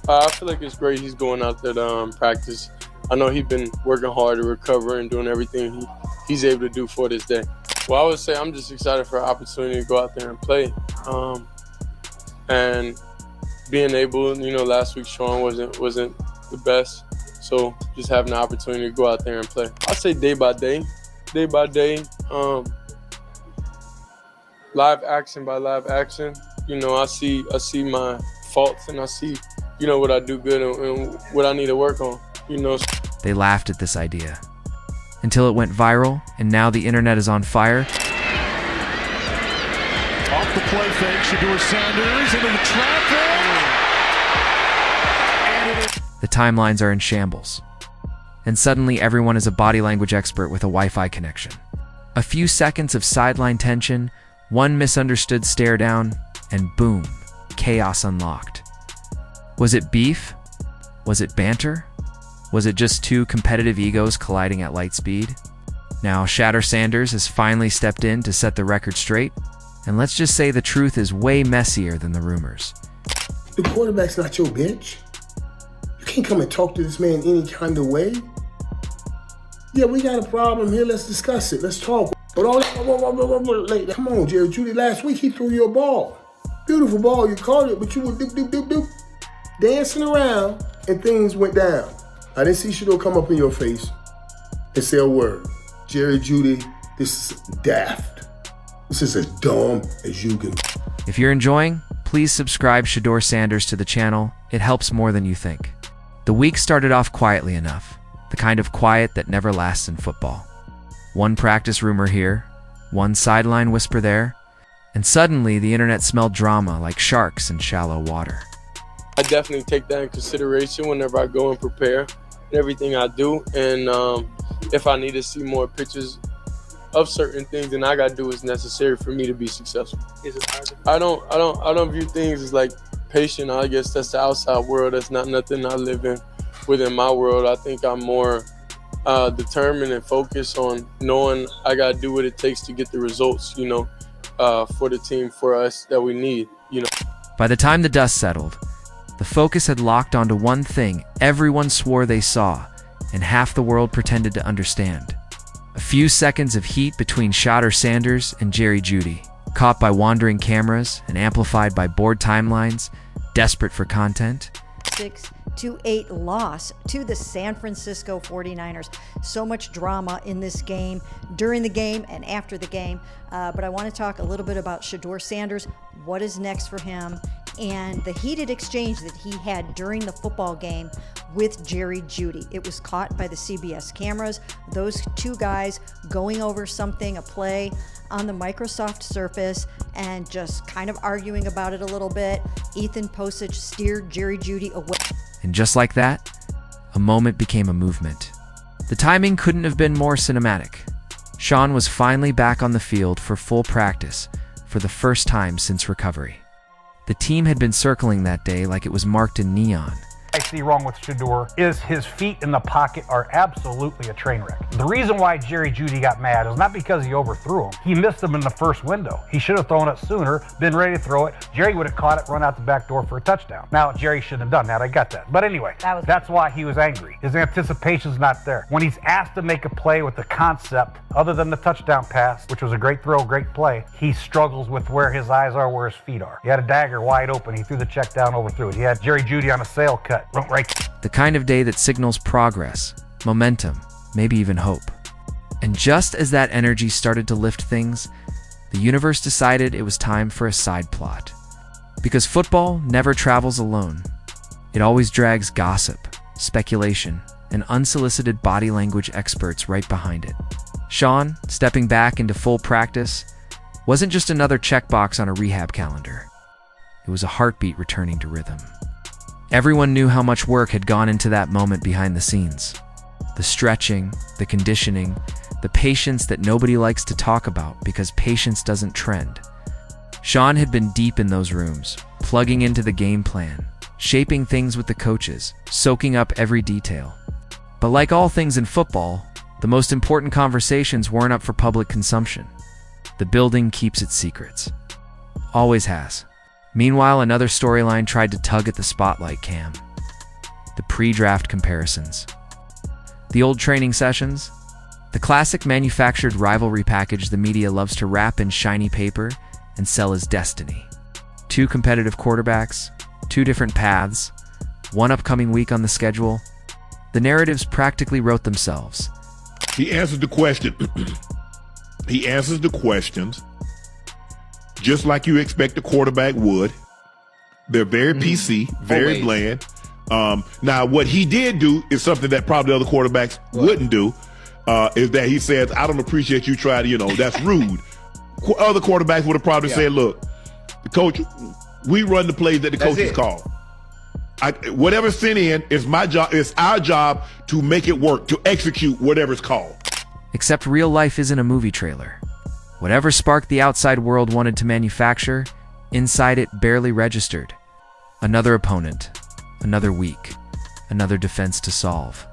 I feel like it's great he's going out there to practice. I know he's been working hard to recover and doing everything he's able to do for this day. Well, I would say I'm just excited for an opportunity to go out there and play. And being able, last week Sean wasn't the best. So just having the opportunity to go out there and play. I say day by day, live action by live action. I see my faults and I see, what I do good and what I need to work on, They laughed at this idea until it went viral, and now the internet is on fire. Off the play fake, Shedeur Sanders into the traffic. The timelines are in shambles. And suddenly everyone is a body language expert with a Wi-Fi connection. A few seconds of sideline tension, one misunderstood stare down, and boom, chaos unlocked. Was it beef? Was it banter? Was it just two competitive egos colliding at light speed? Now, Shedeur Sanders has finally stepped in to set the record straight, and let's just say the truth is way messier than the rumors. The quarterback's not your bitch. You can't come and talk to this man any kind of way. Yeah, we got a problem here. Let's discuss it. Let's talk. But all that, come on, Jerry Jeudy. Last week he threw you a ball. Beautiful ball. You caught it, but you were dancing around, and things went down. I didn't see Shedeur come up in your face and say a word. Jerry Jeudy, this is daft. This is as dumb as you can. If you're enjoying, please subscribe Shedeur Sanders to the channel. It helps more than you think. The week started off quietly enough, the kind of quiet that never lasts in football. One practice rumor here, one sideline whisper there, and suddenly the internet smelled drama like sharks in shallow water. I definitely take that in consideration whenever I go and prepare and everything I do. And if I need to see more pictures of certain things, then I gotta do what's necessary for me to be successful. Is it hard? I don't view things as like patient. I guess that's the outside world. That's not nothing I live in within my world. I think I'm more determined and focused on knowing I gotta do what it takes to get the results, for the team, for us that we need, By the time the dust settled, the focus had locked onto one thing everyone swore they saw, and half the world pretended to understand. A few seconds of heat between Shedeur Sanders and Jerry Jeudy, caught by wandering cameras and amplified by bored timelines, desperate for content. 6-8 loss to the San Francisco 49ers. So much drama in this game, during the game and after the game. But I want to talk a little bit about Shedeur Sanders, what is next for him, and the heated exchange that he had during the football game with Jerry Jeudy. It was caught by the CBS cameras. Those two guys going over something, a play on the Microsoft Surface, and just kind of arguing about it a little bit. Ethan Posich steered Jerry Jeudy away. And just like that, a moment became a movement. The timing couldn't have been more cinematic. Sean was finally back on the field for full practice for the first time since recovery. The team had been circling that day like it was marked in neon. I see wrong with Shedeur is his feet in the pocket are absolutely a train wreck. The reason why Jerry Jeudy got mad is not because he overthrew him. He missed him in the first window. He should have thrown it sooner, been ready to throw it. Jerry would have caught it, run out the back door for a touchdown. Now, Jerry shouldn't have done that. I got that. But anyway, that's why he was angry. His anticipation's not there. When he's asked to make a play with the concept, other than the touchdown pass, which was a great throw, great play, he struggles with where his eyes are, where his feet are. He had a dagger wide open. He threw the check down, overthrew it. He had Jerry Jeudy on a sail cut. Right. The kind of day that signals progress, momentum, maybe even hope. And just as that energy started to lift things, the universe decided it was time for a side plot. Because football never travels alone. It always drags gossip, speculation, and unsolicited body language experts right behind it. Sean, stepping back into full practice, wasn't just another checkbox on a rehab calendar. It was a heartbeat returning to rhythm. Everyone knew how much work had gone into that moment behind the scenes. The stretching, the conditioning, the patience that nobody likes to talk about because patience doesn't trend. Sean had been deep in those rooms, plugging into the game plan, shaping things with the coaches, soaking up every detail. But like all things in football, the most important conversations weren't up for public consumption. The building keeps its secrets. Always has. Meanwhile, another storyline tried to tug at the spotlight cam. the pre-draft comparisons. The old training sessions, the classic manufactured rivalry package the media loves to wrap in shiny paper and sell as destiny. Two competitive quarterbacks, two different paths, one upcoming week on the schedule. The narratives practically wrote themselves. He answers the question. He answers the questions just like you expect a quarterback would. They're very PC, very bland. Now, what he did do is something that probably other quarterbacks wouldn't do, is that he says, I don't appreciate you trying to, that's rude. Other quarterbacks would have probably said, look, the coach, we run the plays that the coaches call. Whatever's sent in is my job. It's our job to make it work, to execute whatever's called. Except real life isn't a movie trailer. Whatever spark the outside world wanted to manufacture, inside it barely registered. Another opponent, another week, another defense to solve.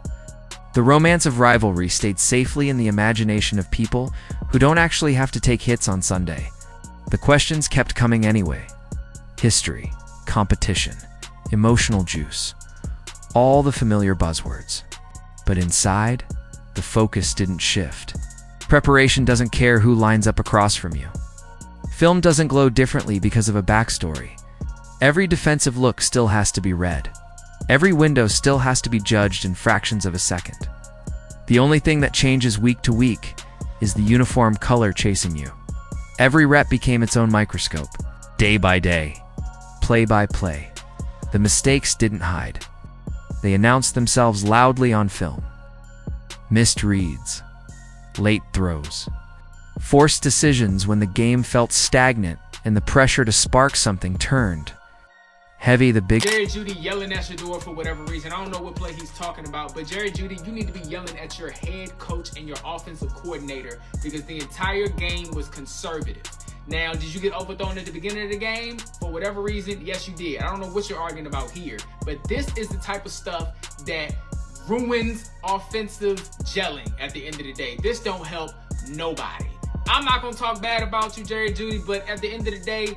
The romance of rivalry stayed safely in the imagination of people who don't actually have to take hits on Sunday. The questions kept coming anyway. History, competition, emotional juice, all the familiar buzzwords. But inside, the focus didn't shift. Preparation doesn't care who lines up across from you. Film doesn't glow differently because of a backstory. Every defensive look still has to be read. Every window still has to be judged in fractions of a second. The only thing that changes week to week is the uniform color chasing you. Every rep became its own microscope, day by day, play by play. The mistakes didn't hide. They announced themselves loudly on film. Missed reads, late throws, forced decisions when the game felt stagnant and the pressure to spark something turned. Heavy the big... Jerry Jeudy yelling at Shedeur for whatever reason. I don't know what play he's talking about, but Jerry Jeudy, you need to be yelling at your head coach and your offensive coordinator because the entire game was conservative. Now, did you get overthrown at the beginning of the game? For whatever reason, yes, you did. I don't know what you're arguing about here, but this is the type of stuff that ruins offensive gelling at the end of the day. This don't help nobody. I'm not going to talk bad about you, Jerry Jeudy, but at the end of the day,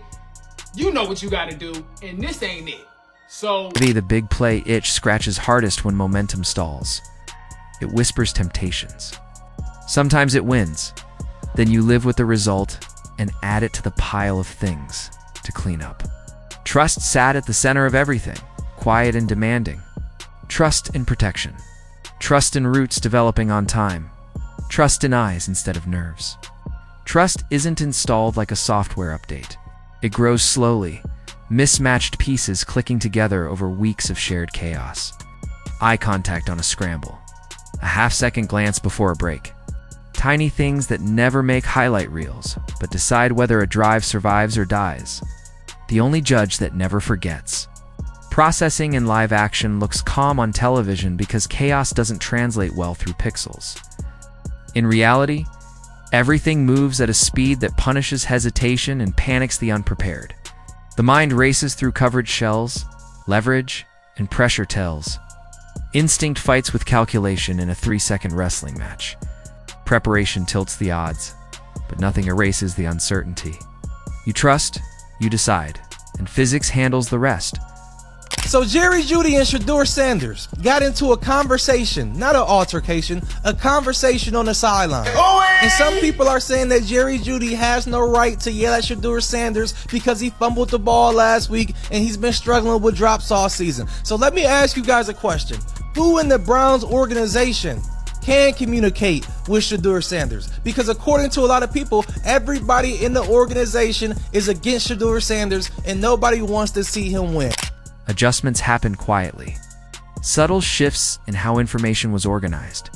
you know what you got to do, and this ain't it. So the big play itch scratches hardest when momentum stalls. It whispers temptations. Sometimes it wins. Then you live with the result and add it to the pile of things to clean up. Trust sat at the center of everything, quiet and demanding. Trust in protection. Trust in roots developing on time. Trust in eyes instead of nerves. Trust isn't installed like a software update. It grows slowly, mismatched pieces clicking together over weeks of shared chaos. Eye contact on a scramble. A half-second glance before a break. Tiny things that never make highlight reels, but decide whether a drive survives or dies. The only judge that never forgets. Processing in live action looks calm on television because chaos doesn't translate well through pixels. In reality, everything moves at a speed that punishes hesitation and panics the unprepared. The mind races through coverage shells, leverage, and pressure tells. Instinct fights with calculation in a 3-second wrestling match. Preparation tilts the odds, but nothing erases the uncertainty. You trust, you decide, and physics handles the rest. So Jerry Jeudy and Shedeur Sanders got into a conversation, not an altercation, a conversation on the sideline. And some people are saying that Jerry Jeudy has no right to yell at Shedeur Sanders because he fumbled the ball last week and he's been struggling with drops all season. So let me ask you guys a question. Who in the Browns organization can communicate with Shedeur Sanders? Because according to a lot of people, everybody in the organization is against Shedeur Sanders and nobody wants to see him win. Adjustments happened quietly. Subtle shifts in how information was organized.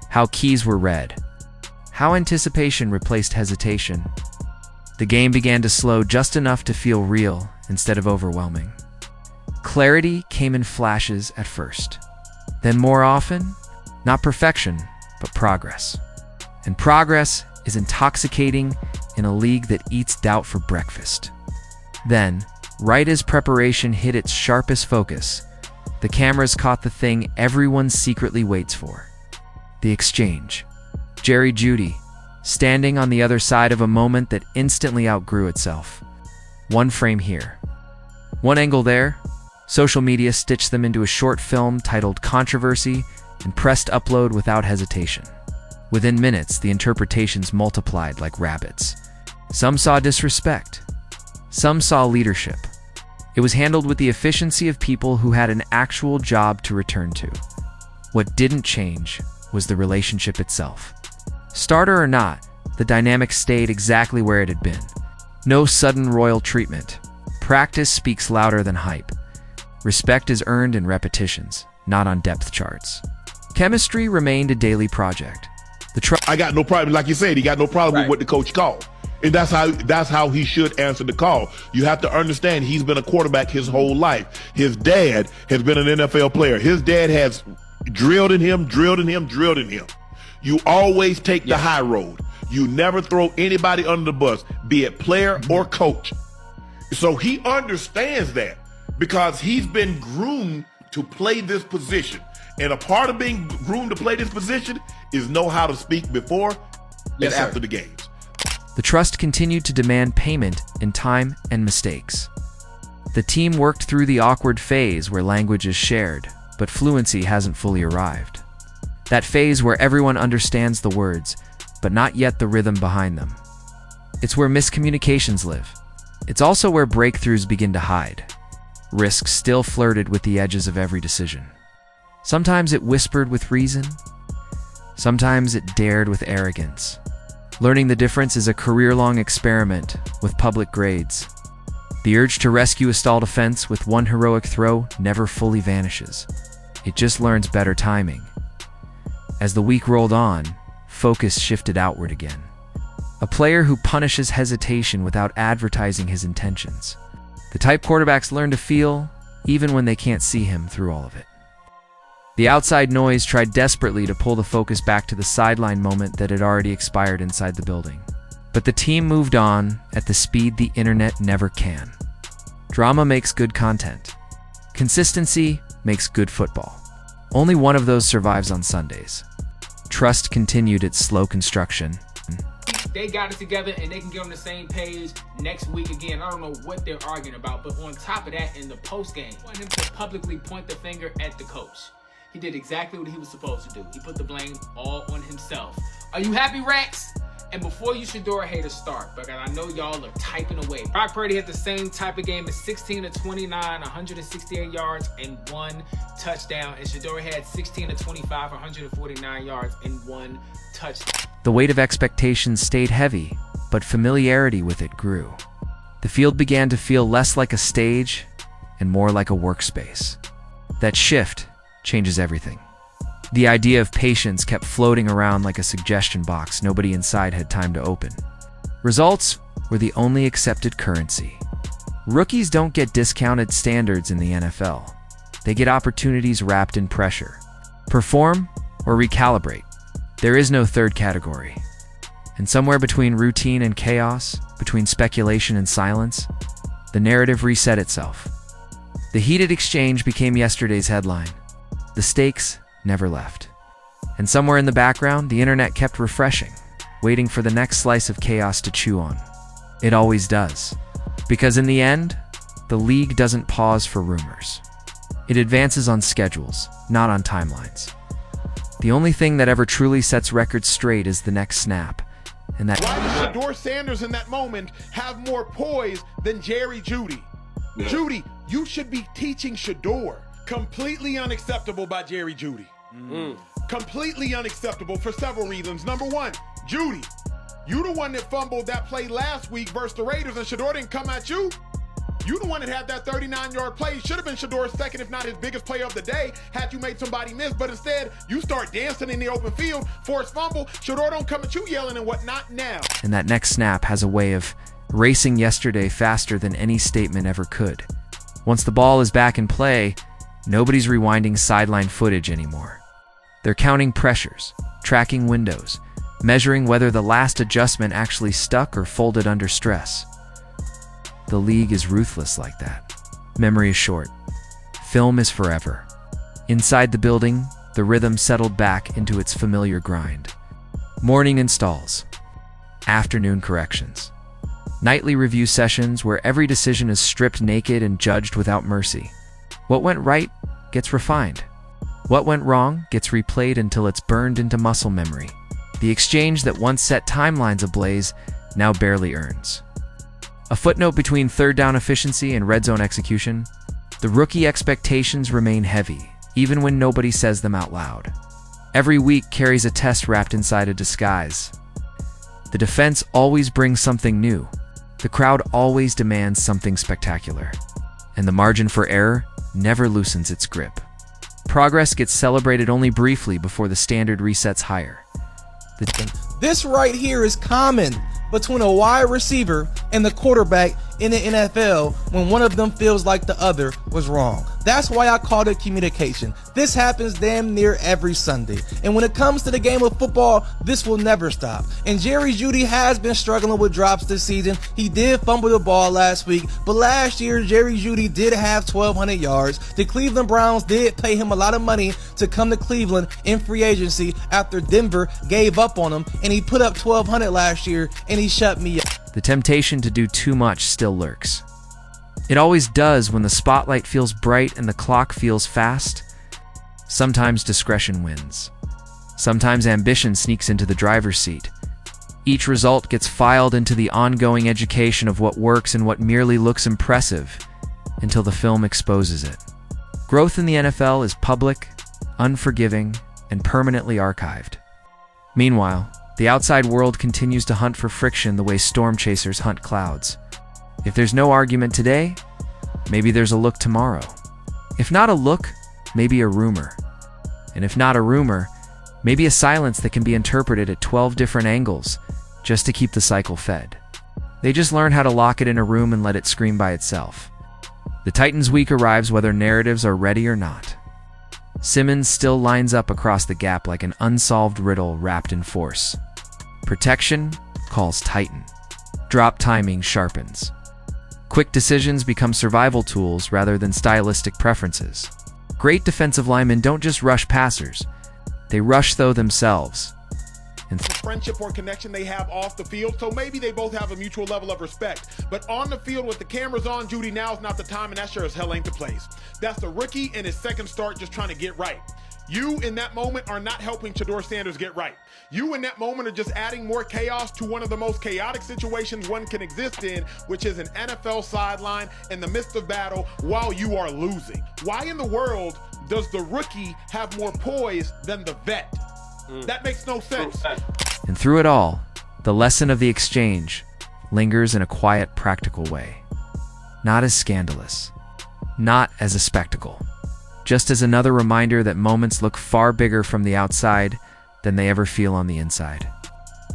How keys were read. How anticipation replaced hesitation. The game began to slow just enough to feel real instead of overwhelming. Clarity came in flashes at first. Then more often, not perfection, but progress. And progress is intoxicating in a league that eats doubt for breakfast. Then, right as preparation hit its sharpest focus, the cameras caught the thing everyone secretly waits for. The exchange. Jerry Jeudy, standing on the other side of a moment that instantly outgrew itself. One frame here. One angle there. Social media stitched them into a short film titled Controversy and pressed upload without hesitation. Within minutes, the interpretations multiplied like rabbits. Some saw disrespect. Some saw leadership. It was handled with the efficiency of people who had an actual job to return to. What didn't change was the relationship itself. Starter or not, the dynamic stayed exactly where it had been. No sudden royal treatment. Practice speaks louder than hype. Respect is earned in repetitions, not on depth charts. Chemistry remained a daily project. I got no problem, like you said, he got no problem with what the coach called. And that's how he should answer the call. You have to understand he's been a quarterback his whole life. His dad has been an NFL player. His dad has drilled in him. You always take the high road. You never throw anybody under the bus, be it player or coach. So he understands that because he's been groomed to play this position. And a part of being groomed to play this position is know how to speak before and after the games. The trust continued to demand payment in time and mistakes. The team worked through the awkward phase where language is shared, but fluency hasn't fully arrived. That phase where everyone understands the words, but not yet the rhythm behind them. It's where miscommunications live. It's also where breakthroughs begin to hide. Risk still flirted with the edges of every decision. Sometimes it whispered with reason. Sometimes it dared with arrogance. Learning the difference is a career-long experiment with public grades. The urge to rescue a stalled offense with one heroic throw never fully vanishes. It just learns better timing. As the week rolled on, focus shifted outward again. A player who punishes hesitation without advertising his intentions. The type quarterbacks learn to feel, even when they can't see him through all of it. The outside noise tried desperately to pull the focus back to the sideline moment that had already expired inside the building. But the team moved on at the speed the internet never can. Drama makes good content. Consistency makes good football. Only one of those survives on Sundays. Trust continued its slow construction. They got it together and they can get on the same page next week again. I don't know what they're arguing about, but on top of that, in the post game, I want him to publicly point the finger at the coach. He did exactly what he was supposed to do. He put the blame all on himself. Are you happy, Rex? And before you Shedeur haters start, because I know y'all are typing away, Brock Purdy had the same type of game as 16 of 29, 168 yards, and 1 touchdown. And Shedeur had 16 of 25, 149 yards, and 1 touchdown. The weight of expectations stayed heavy, but familiarity with it grew. The field began to feel less like a stage and more like a workspace. That shift changes everything. The idea of patience kept floating around like a suggestion box nobody inside had time to open. Results were the only accepted currency. Rookies don't get discounted standards in the NFL. They get opportunities wrapped in pressure. Perform or recalibrate. There is no third category. And somewhere between routine and chaos, between speculation and silence, the narrative reset itself. The heated exchange became yesterday's headline. The stakes never left. And somewhere in the background, the internet kept refreshing, waiting for the next slice of chaos to chew on. It always does. Because in the end, the league doesn't pause for rumors. It advances on schedules, not on timelines. The only thing that ever truly sets records straight is the next snap. And that— Why does Shedeur Sanders in that moment have more poise than Jerry Jeudy? Yeah. Jeudy, you should be teaching Shedeur. Completely unacceptable by Jerry Jeudy. Completely unacceptable for several reasons. Number one, Jeudy, you the one that fumbled that play last week versus the Raiders, and Shedeur didn't come at you. You the one that had that 39-yard play. Should have been Shedeur's second, if not his biggest play of the day, had you made somebody miss. But instead, you start dancing in the open field, force fumble. Shedeur don't come at you yelling and whatnot now. And that next snap has a way of racing yesterday faster than any statement ever could. Once the ball is back in play, nobody's rewinding sideline footage anymore. They're counting pressures, tracking windows, measuring whether the last adjustment actually stuck or folded under stress. The league is ruthless like that. Memory is short. Film is forever. Inside the building, the rhythm settled back into its familiar grind. Morning installs. Afternoon corrections. Nightly review sessions where every decision is stripped naked and judged without mercy. What went right gets refined. What went wrong gets replayed until it's burned into muscle memory. The exchange that once set timelines ablaze now barely earns. A footnote between third down efficiency and red zone execution: the rookie expectations remain heavy, even when nobody says them out loud. Every week carries a test wrapped inside a disguise. The defense always brings something new. The crowd always demands something spectacular. And the margin for error never loosens its grip. Progress gets celebrated only briefly before the standard resets higher. This right here is common between a wide receiver and the quarterback in the NFL when one of them feels like the other was wrong. That's why I called it communication. This happens damn near every Sunday. And when it comes to the game of football, this will never stop. And Jerry Jeudy has been struggling with drops this season. He did fumble the ball last week, but last year Jerry Jeudy did have 1,200 yards. The Cleveland Browns did pay him a lot of money to come to Cleveland in free agency after Denver gave up on him, and he put up 1,200 last year, and he shut me up. The temptation to do too much still lurks. It always does when the spotlight feels bright and the clock feels fast. Sometimes discretion wins. Sometimes ambition sneaks into the driver's seat. Each result gets filed into the ongoing education of what works and what merely looks impressive until the film exposes it. Growth in the NFL is public, unforgiving, and permanently archived. Meanwhile, the outside world continues to hunt for friction the way storm chasers hunt clouds. If there's no argument today, maybe there's a look tomorrow. If not a look, maybe a rumor. And if not a rumor, maybe a silence that can be interpreted at 12 different angles just to keep the cycle fed. They just learn how to lock it in a room and let it scream by itself. The Titans' week arrives whether narratives are ready or not. Simmons still lines up across the gap like an unsolved riddle wrapped in force. Protection calls Titan. Drop timing sharpens. Quick decisions become survival tools rather than stylistic preferences. Great defensive linemen don't just rush passers, they rush themselves. And friendship or connection they have off the field, so maybe they both have a mutual level of respect. But on the field with the cameras on, Jeudy, now's not the time, and that sure as hell ain't the place. That's the rookie in his second start just trying to get right. You in that moment are not helping Shedeur Sanders get right. You in that moment are just adding more chaos to one of the most chaotic situations one can exist in, which is an NFL sideline in the midst of battle while you are losing. Why in the world does the rookie have more poise than the vet? That makes no sense. And through it all, the lesson of the exchange lingers in a quiet, practical way. Not as scandalous, not as a spectacle, just as another reminder that moments look far bigger from the outside than they ever feel on the inside.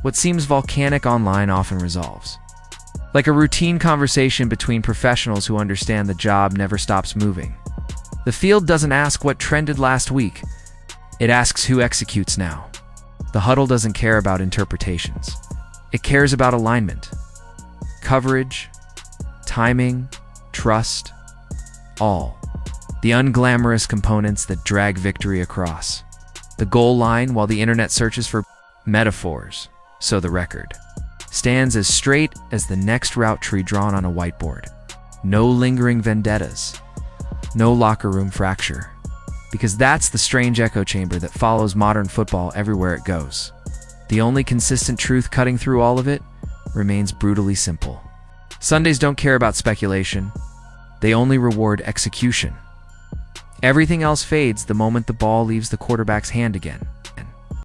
What seems volcanic online often resolves. Like a routine conversation between professionals who understand the job never stops moving. The field doesn't ask what trended last week. It asks who executes now. The huddle doesn't care about interpretations. It cares about alignment, coverage, timing, trust, all. The unglamorous components that drag victory across. The goal line, while the internet searches for metaphors, so the record, stands as straight as the next route tree drawn on a whiteboard. No lingering vendettas. No locker room fracture. Because that's the strange echo chamber that follows modern football everywhere it goes. The only consistent truth cutting through all of it remains brutally simple. Sundays don't care about speculation. They only reward execution. Everything else fades the moment the ball leaves the quarterback's hand again.